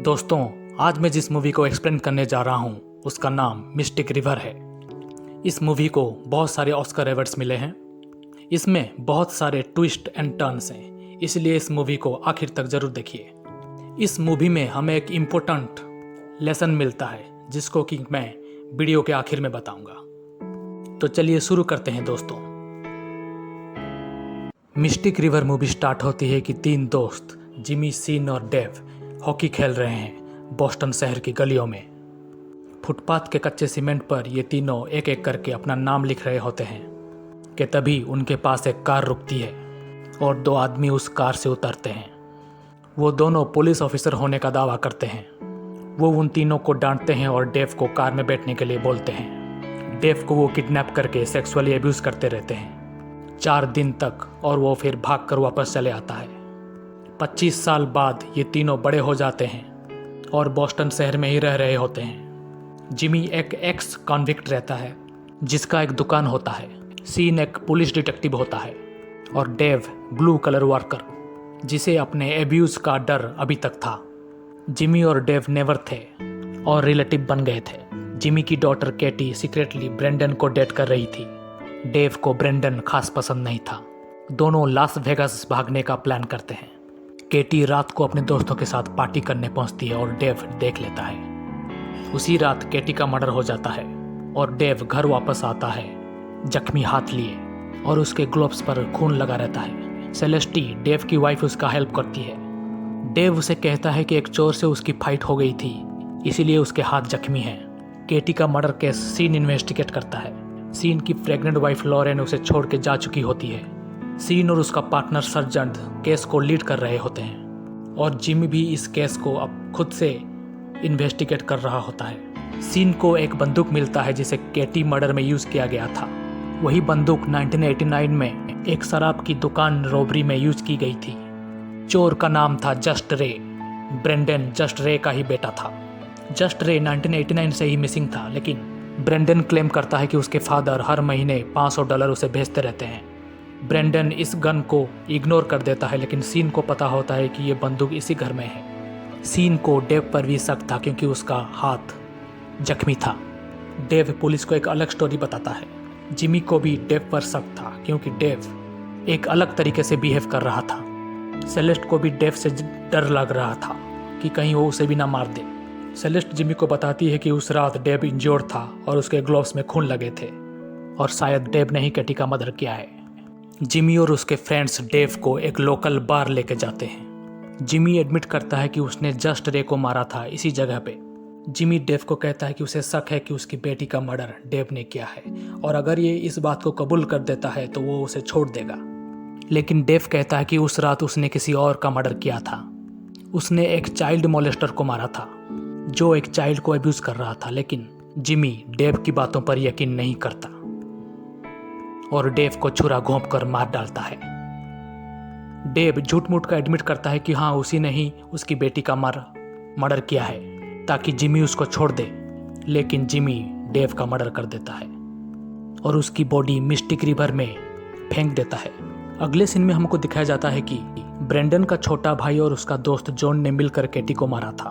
दोस्तों, आज मैं जिस मूवी को एक्सप्लेन करने जा रहा हूँ उसका नाम मिस्टिक रिवर है। इस मूवी को बहुत सारे ऑस्कर अवार्ड्स मिले हैं। इसमें बहुत सारे ट्विस्ट एंड टर्न्स हैं, इसलिए इस मूवी को आखिर तक जरूर देखिए। इस मूवी में हमें एक इम्पोर्टेंट लेसन मिलता है जिसको कि मैं वीडियो के आखिर में बताऊंगा। तो चलिए शुरू करते हैं दोस्तों। मिस्टिक रिवर मूवी स्टार्ट होती है कि तीन दोस्त जिमी, सीन और डेव हॉकी खेल रहे हैं बोस्टन शहर की गलियों में। फुटपाथ के कच्चे सीमेंट पर ये तीनों एक एक करके अपना नाम लिख रहे होते हैं कि तभी उनके पास एक कार रुकती है और दो आदमी उस कार से उतरते हैं। वो दोनों पुलिस ऑफिसर होने का दावा करते हैं। वो उन तीनों को डांटते हैं और डेव को कार में बैठने के लिए बोलते हैं। डेव को वो किडनैप करके सेक्सुअली अब्यूज़ करते रहते हैं 4 दिन तक और वो फिर भाग कर वापस चले आता है। 25 साल बाद ये तीनों बड़े हो जाते हैं और बोस्टन शहर में ही रह रहे होते हैं। जिमी एक एक्स कॉन्विक्ट रहता है जिसका एक दुकान होता है। सीन एक पुलिस डिटेक्टिव होता है और डेव ब्लू कलर वर्कर जिसे अपने एब्यूज़ का डर अभी तक था। जिमी और डेव नेवर थे और रिलेटिव बन गए थे। जिमी की डॉटर केटी सीक्रेटली ब्रेंडन को डेट कर रही थी। डेव को ब्रेंडन खास पसंद नहीं था। दोनों लास वेगास भागने का प्लान करते हैं। केटी रात को अपने दोस्तों के साथ पार्टी करने पहुंचती है और डेव देख लेता है। उसी रात केटी का मर्डर हो जाता है और डेव घर वापस आता है जख्मी हाथ लिए और उसके ग्लोव्स पर खून लगा रहता है। सेलेस्टी, डेव की वाइफ, उसका हेल्प करती है। डेव उसे कहता है कि एक चोर से उसकी फाइट हो गई थी इसीलिए उसके हाथ जख्मी हैं। केटी का मर्डर केस सीन इन्वेस्टिगेट करता है। सीन की प्रेग्नेंट वाइफ लॉरेन उसे छोड़ के जा चुकी होती है। सीन और उसका पार्टनर सर्जेंट केस को लीड कर रहे होते हैं और जिमी भी इस केस को अब खुद से इन्वेस्टिगेट कर रहा होता है। सीन को एक बंदूक मिलता है जिसे केटी मर्डर में यूज़ किया गया था। वही बंदूक 1989 में एक शराब की दुकान रॉबरी में यूज़ की गई थी। चोर का नाम था जस्ट रे। ब्रेंडन जस्ट रे का ही बेटा था। जस्ट रे 1989 से ही मिसिंग था, लेकिन ब्रेंडन क्लेम करता है कि उसके फादर हर महीने $500 उसे भेजते रहते हैं। ब्रेंडन इस गन को इग्नोर कर देता है, लेकिन सीन को पता होता है कि ये बंदूक इसी घर में है। सीन को डेव पर भी शक था क्योंकि उसका हाथ जख्मी था। डेव पुलिस को एक अलग स्टोरी बताता है। जिमी को भी डेव पर शक था क्योंकि डेव एक अलग तरीके से बिहेव कर रहा था। सेलेस्ट को भी डेव से डर लग रहा था कि कहीं वो उसे भी ना मार दे। सेलेस्ट जिमी को बताती है कि उस रात डेव इंजोर्ड था और उसके ग्लोव्स में खून लगे थे और शायद डेव ने ही केटी का मर्डर किया है। जिमी और उसके फ्रेंड्स डेव को एक लोकल बार लेके जाते हैं। जिमी एडमिट करता है कि उसने जस्ट रे को मारा था इसी जगह पे। जिमी डेव को कहता है कि उसे शक है कि उसकी बेटी का मर्डर डेव ने किया है और अगर ये इस बात को कबूल कर देता है तो वो उसे छोड़ देगा। लेकिन डेव कहता है कि उस रात उसने किसी और का मर्डर किया था। उसने एक चाइल्ड मोलेस्टर को मारा था जो एक चाइल्ड को अब्यूज कर रहा था। लेकिन जिमी डेव की बातों पर यकीन नहीं करता और डेव को छुरा घोंप कर मार डालता है। डेव झूठ मूठ का एडमिट करता है कि हाँ उसी ने ही उसकी बेटी का मर्डर किया है ताकि जिमी उसको छोड़ दे। लेकिन जिमी डेव का मर्डर कर देता है और उसकी बॉडी मिस्टिक रिवर में फेंक देता है। अगले सीन में हमको दिखाया जाता है कि ब्रेंडन का छोटा भाई और उसका दोस्त जॉन ने मिलकर केटी को मारा था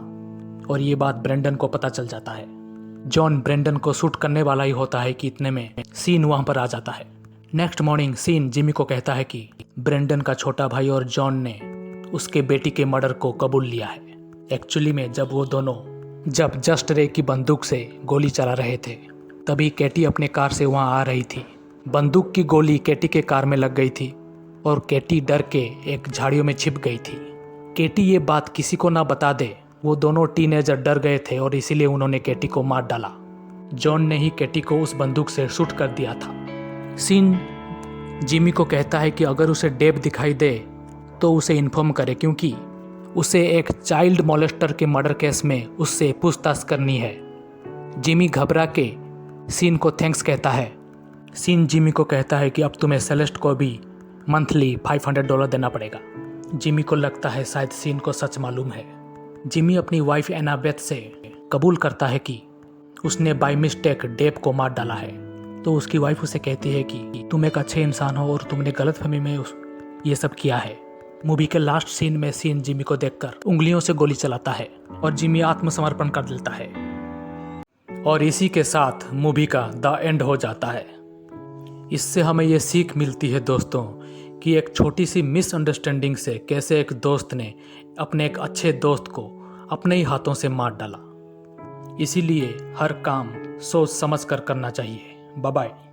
और ये बात ब्रेंडन को पता चल जाता है। जॉन ब्रेंडन को शूट करने वाला ही होता है कि इतने में सीन वहां पर आ जाता है। नेक्स्ट मॉर्निंग सीन जिमी को कहता है कि ब्रेंडन का छोटा भाई और जॉन ने उसके बेटी के मर्डर को कबूल लिया है। एक्चुअली में जब जस्ट रे की बंदूक से गोली चला रहे थे तभी केटी अपने कार से वहां आ रही थी। बंदूक की गोली केटी के कार में लग गई थी और केटी डर के एक झाड़ियों में छिप गई थी। केटी ये बात किसी को ना बता दे। वो दोनों टीनेजर डर गए थे और इसीलिए उन्होंने केटी को मार डाला। जॉन ने ही केटी को उस बंदूक से शूट कर दिया था। सीन जिमी को कहता है कि अगर उसे डेव दिखाई दे तो उसे इन्फॉर्म करे क्योंकि उसे एक चाइल्ड मोलेस्टर के मर्डर केस में उससे पूछताछ करनी है। जिमी घबरा के सीन को थैंक्स कहता है। सीन जिमी को कहता है कि अब तुम्हें सेलेस्ट को भी मंथली $500 देना पड़ेगा। जिमी को लगता है शायद सीन को सच मालूम है। जिमी अपनी वाइफ एनाबेथ से कबूल करता है कि उसने बाय मिस्टेक डेव को मार डाला है। तो उसकी वाइफ उसे कहती है कि तुम एक अच्छे इंसान हो और तुमने गलतफहमी में ये सब किया है। मूवी के लास्ट सीन में सीन जिमी को देखकर उंगलियों से गोली चलाता है और जिमी आत्मसमर्पण कर देता है और इसी के साथ मूवी का द एंड हो जाता है। इससे हमें ये सीख मिलती है दोस्तों कि एक छोटी सी मिसअंडरस्टैंडिंग से कैसे एक दोस्त ने अपने एक अच्छे दोस्त को अपने ही हाथों से मार डाला। इसीलिए हर काम सोच समझ कर करना चाहिए। Bye bye.